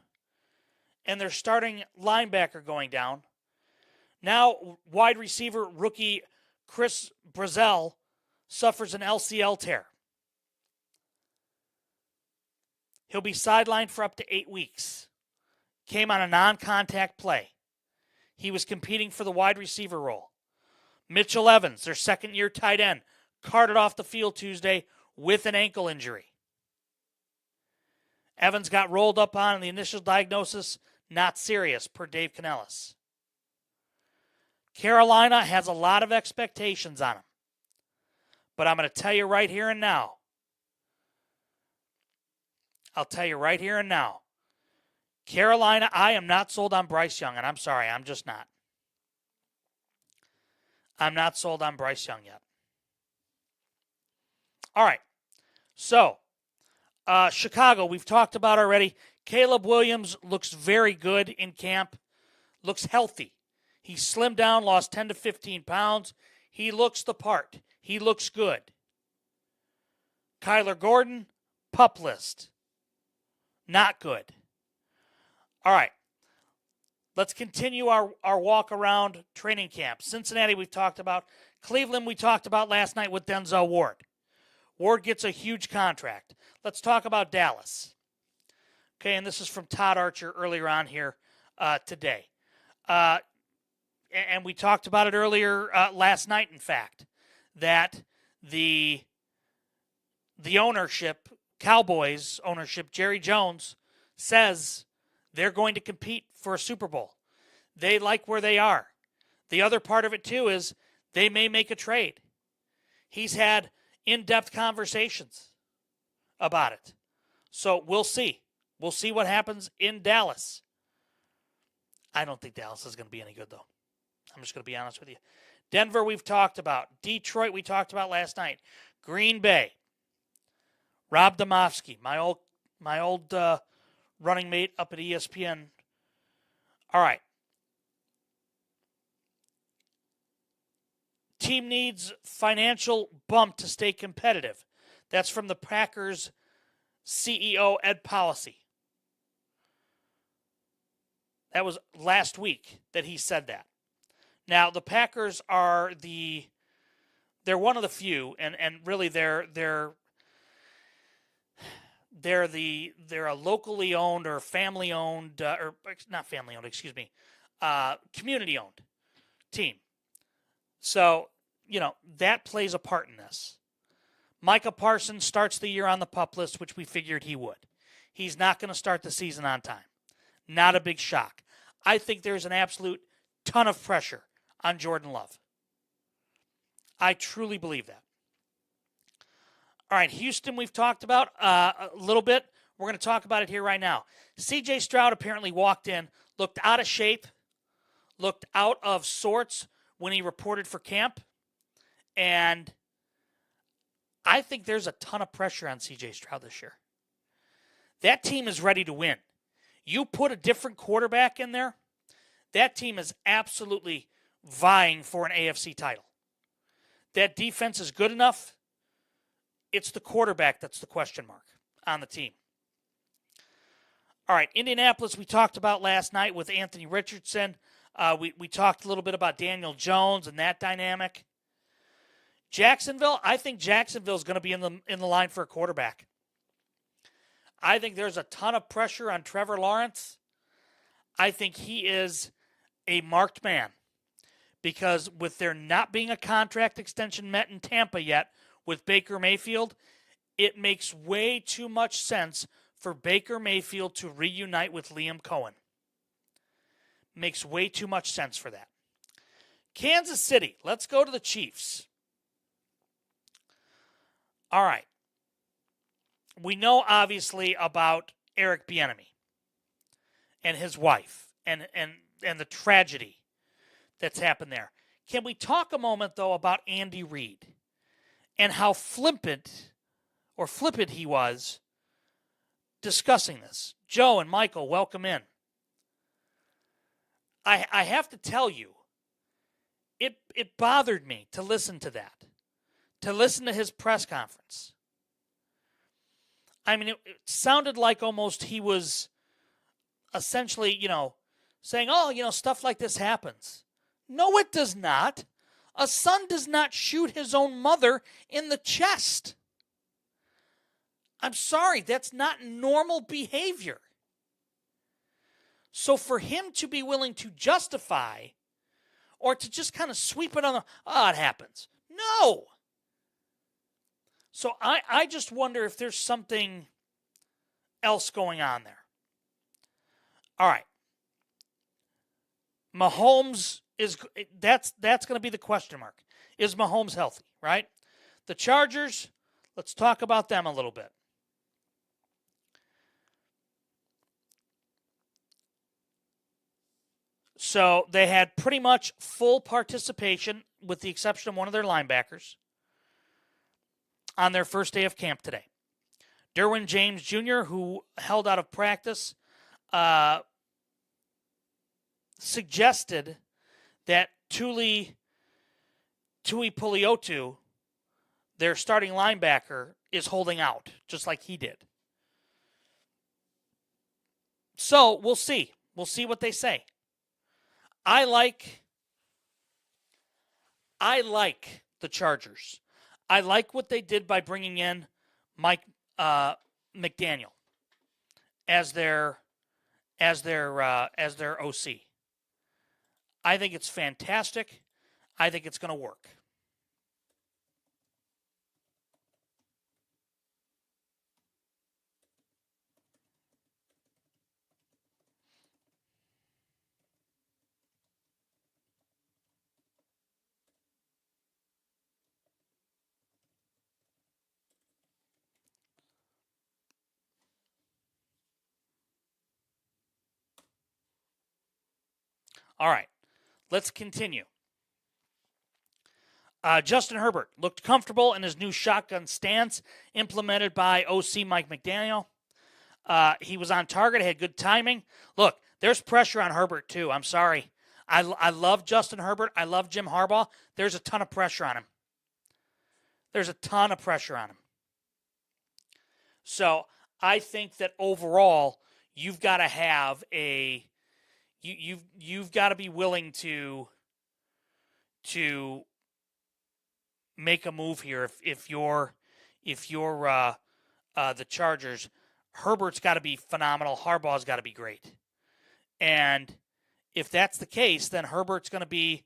and their starting linebacker going down. Now, wide receiver rookie Chris Brazzell suffers an LCL tear. He'll be sidelined for up to 8 weeks. Came on a non-contact play. He was competing for the wide receiver role. Mitchell Evans, their second-year tight end, carted off the field Tuesday with an ankle injury. Evans got rolled up on in the initial diagnosis, not serious, per Dave Canellis. Carolina has a lot of expectations on him. But I'm going to tell you right here and now. I'll tell you right here and now. Carolina, I am not sold on Bryce Young, and I'm sorry, I'm just not. I'm not sold on Bryce Young yet. All right. So, Chicago, we've talked about already. Caleb Williams looks very good in camp. Looks healthy. He slimmed down, lost 10 to 15 pounds. He looks the part. He looks good. Kyler Gordon, PUP list. Not good. All right. Let's continue our walk around training camp. Cincinnati, we've talked about. Cleveland, we talked about last night with Denzel Ward. Ward gets a huge contract. Let's talk about Dallas. Okay, and this is from Todd Archer earlier on here today. And we talked about it earlier last night, in fact, that the ownership, Cowboys ownership, Jerry Jones, says they're going to compete for a Super Bowl. They like where they are. The other part of it, too, is they may make a trade. He's had in-depth conversations about it. So we'll see. We'll see what happens in Dallas. I don't think Dallas is going to be any good, though. I'm just going to be honest with you. Denver, we've talked about. Detroit, we talked about last night. Green Bay. Rob Domofsky, my old running mate up at ESPN. All right. Team needs financial bump to stay competitive. That's from the Packers CEO, Ed Policy. That was last week that he said that. Now, the Packers are they're one of the few, and really they're a locally owned or family owned, or not family owned, excuse me, community owned team. So, that plays a part in this. Micah Parsons starts the year on the PUP list, which we figured he would. He's not going to start the season on time. Not a big shock. I think there's an absolute ton of pressure on Jordan Love. I truly believe that. All right, Houston, we've talked about a little bit. We're going to talk about it here right now. C.J. Stroud apparently walked in, looked out of shape, looked out of sorts when he reported for camp, and I think there's a ton of pressure on C.J. Stroud this year. That team is ready to win. You put a different quarterback in there, that team is absolutely vying for an AFC title. That defense is good enough. It's the quarterback that's the question mark on the team. All right, Indianapolis we talked about last night with Anthony Richardson. We talked a little bit about Daniel Jones and that dynamic. Jacksonville, I think Jacksonville is going to be in the line for a quarterback. I think there's a ton of pressure on Trevor Lawrence. I think he is a marked man because with there not being a contract extension met in Tampa yet with Baker Mayfield, it makes way too much sense for Baker Mayfield to reunite with Liam Cohen. Makes way too much sense for that. Kansas City, let's go to the Chiefs. All right. We know obviously about Eric Bieniemy and his wife and the tragedy that's happened there. Can we talk a moment though about Andy Reid and how flippant he was discussing this? Joe and Michael, welcome in. I have to tell you, it bothered me to listen to that, to listen to his press conference. I mean, it sounded like almost he was essentially, saying, stuff like this happens. No, it does not. A son does not shoot his own mother in the chest. I'm sorry, that's not normal behavior. So for him to be willing to justify or to just kind of sweep it on it happens. No. So I just wonder if there's something else going on there. All right. Mahomes that's going to be the question mark. Is Mahomes healthy, right? The Chargers, let's talk about them a little bit. So they had pretty much full participation, with the exception of one of their linebackers, on their first day of camp today. Derwin James Jr., who held out of practice, suggested that Tuli Puleotu, their starting linebacker, is holding out, just like he did. So we'll see. We'll see what they say. I like the Chargers. I like what they did by bringing in Mike McDaniel as their OC. I think it's fantastic. I think it's going to work. All right, let's continue. Justin Herbert looked comfortable in his new shotgun stance implemented by OC Mike McDaniel. He was on target, had good timing. Look, there's pressure on Herbert too. I'm sorry. I love Justin Herbert. I love Jim Harbaugh. There's a ton of pressure on him. So I think that overall, you've got to have you've got to be willing to make a move here if you're the Chargers. Herbert's got to be phenomenal. Harbaugh's got to be great. And if that's the case, then Herbert's going to be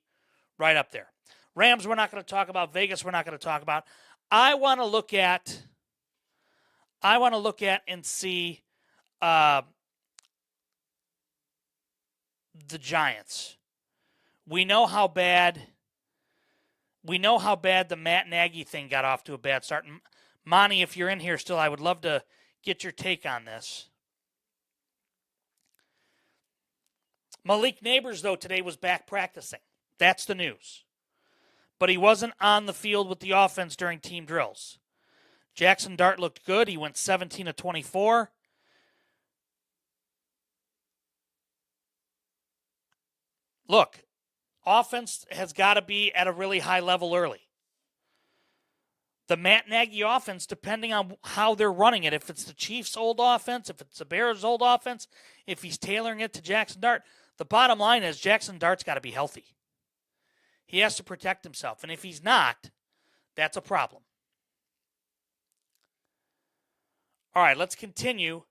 right up there. Rams, we're not going to talk about. Vegas, we're not going to talk about. I want to look at and see the Giants. We know how bad the Matt Nagy thing got off to a bad start. Monty, if you're in here still, I would love to get your take on this. Malik Neighbors, though, today was back practicing. That's the news. But he wasn't on the field with the offense during team drills. Jackson Dart looked good. He went 17 of 24. Look, offense has got to be at a really high level early. The Matt Nagy offense, depending on how they're running it, if it's the Chiefs' old offense, if it's the Bears' old offense, if he's tailoring it to Jackson Dart, the bottom line is Jackson Dart's got to be healthy. He has to protect himself. And if he's not, that's a problem. All right, let's continue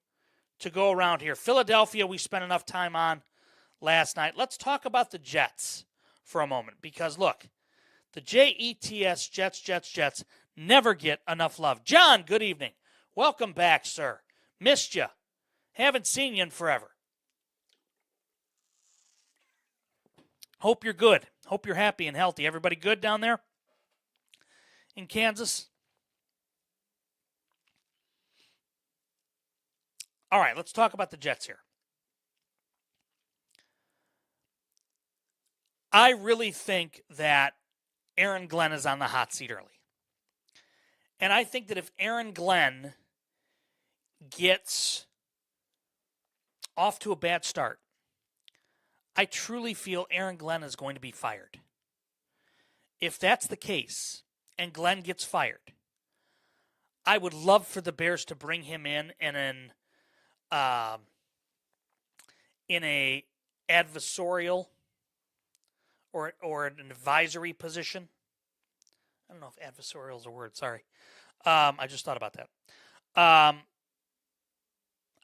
to go around here. Philadelphia, we spent enough time on last night. Let's talk about the Jets for a moment. Because, look, the Jets, Jets, never get enough love. John, good evening. Welcome back, sir. Missed you. Haven't seen you in forever. Hope you're good. Hope you're happy and healthy. Everybody good down there in Kansas? All right, let's talk about the Jets here. I really think that Aaron Glenn is on the hot seat early. And I think that if Aaron Glenn gets off to a bad start, I truly feel Aaron Glenn is going to be fired. If that's the case, and Glenn gets fired, I would love for the Bears to bring him in an adversarial or an advisory position. I don't know if adversarial is a word. Sorry. I just thought about that.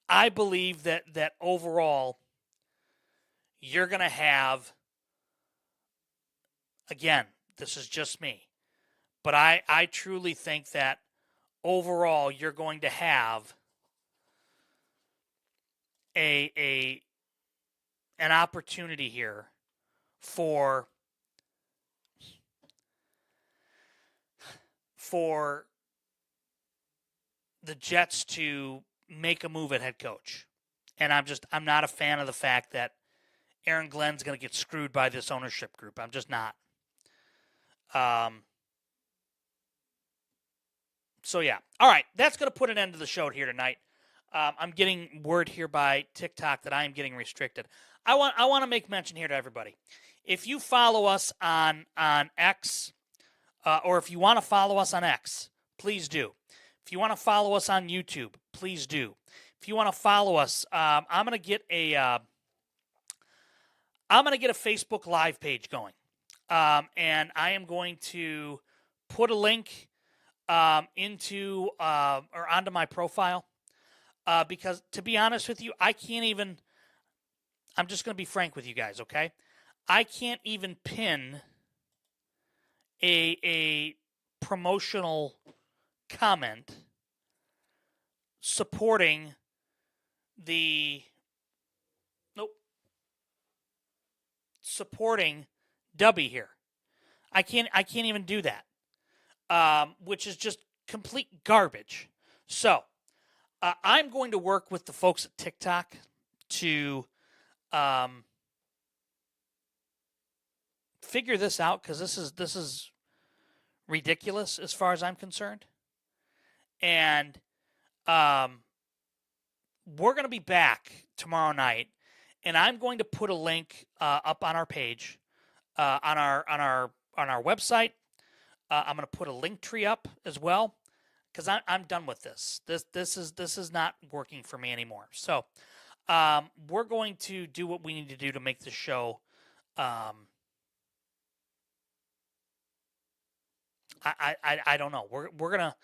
I believe that overall, you're going to have, again, this is just me, but I truly think that overall you're going to have an opportunity here for for the Jets to make a move at head coach. And I'm not a fan of the fact that Aaron Glenn's going to get screwed by this ownership group. I'm just not. So, yeah. All right. That's going to put an end to the show here tonight. I'm getting word here by TikTok that I am getting restricted. I want to make mention here to everybody. If you follow us on X, or if you want to follow us on X, please do. If you want to follow us on YouTube, please do. If you want to follow us, I'm going to get a Facebook Live page going, and I am going to put a link into or onto my profile because, to be honest with you, I can't even. I'm just going to be frank with you guys, okay? I can't even pin a promotional comment supporting supporting Dubby here. I can't even do that, which is just complete garbage. So I'm going to work with the folks at TikTok to figure this out, because this is ridiculous as far as I'm concerned. And we're going to be back tomorrow night, and I'm going to put a link up on our page, on our website. I'm going to put a link tree up as well, because I'm done with this. This is not working for me anymore. So we're going to do what we need to do to make the show. I don't know. We're gonna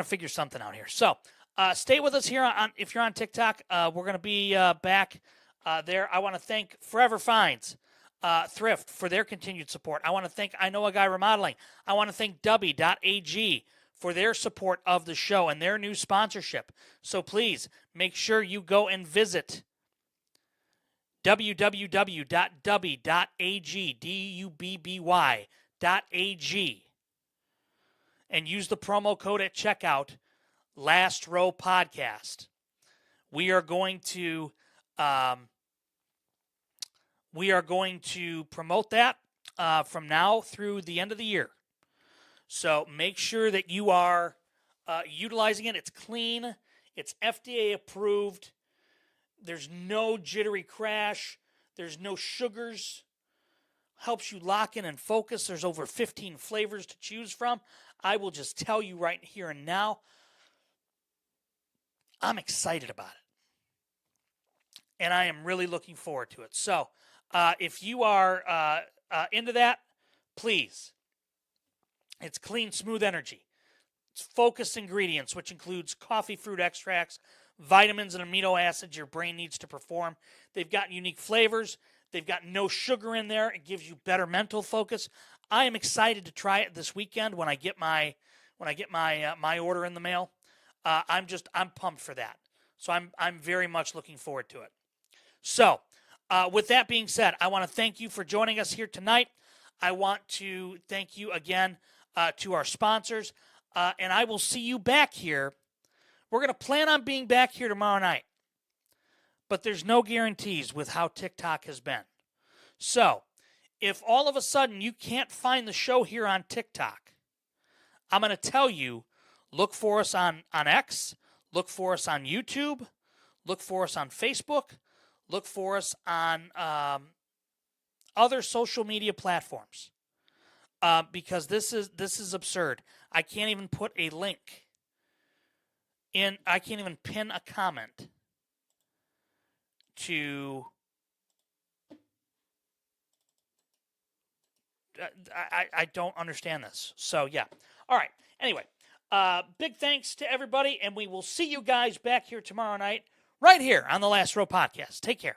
figure something out here. So stay with us here on if you're on TikTok. We're gonna be back there. I want to thank Forever Finds Thrift for their continued support. I want to thank I Know a Guy Remodeling. I want to thank Dubby.ag for their support of the show and their new sponsorship. So please make sure you go and visit www.dubby.ag, DUBBY.ag, and use the promo code at checkout, Last Row Podcast. We are going to promote that from now through the end of the year. So make sure that you are utilizing it. It's clean. It's FDA approved. There's no jittery crash. There's no sugars. Helps you lock in and focus. There's over 15 flavors to choose from. I will just tell you right here and now, I'm excited about it. And I am really looking forward to it. So if you are into that, please. It's clean, smooth energy. It's focused ingredients, which includes coffee fruit extracts, vitamins, and amino acids your brain needs to perform. They've got unique flavors. They've got no sugar in there. It gives you better mental focus. I am excited to try it this weekend when I get my order in the mail. I'm pumped for that. So I'm very much looking forward to it. So with that being said, I want to thank you for joining us here tonight. I want to thank you again to our sponsors, and I will see you back here. We're going to plan on being back here tomorrow night, but there's no guarantees with how TikTok has been. So if all of a sudden you can't find the show here on TikTok, I'm going to tell you, look for us on X, look for us on YouTube, look for us on Facebook, look for us on other social media platforms, because this is absurd. I can't even put a link in. I can't even pin a comment to. I don't understand this. So yeah. All right. Anyway, big thanks to everybody, and we will see you guys back here tomorrow night, right here on the Last Row Podcast. Take care.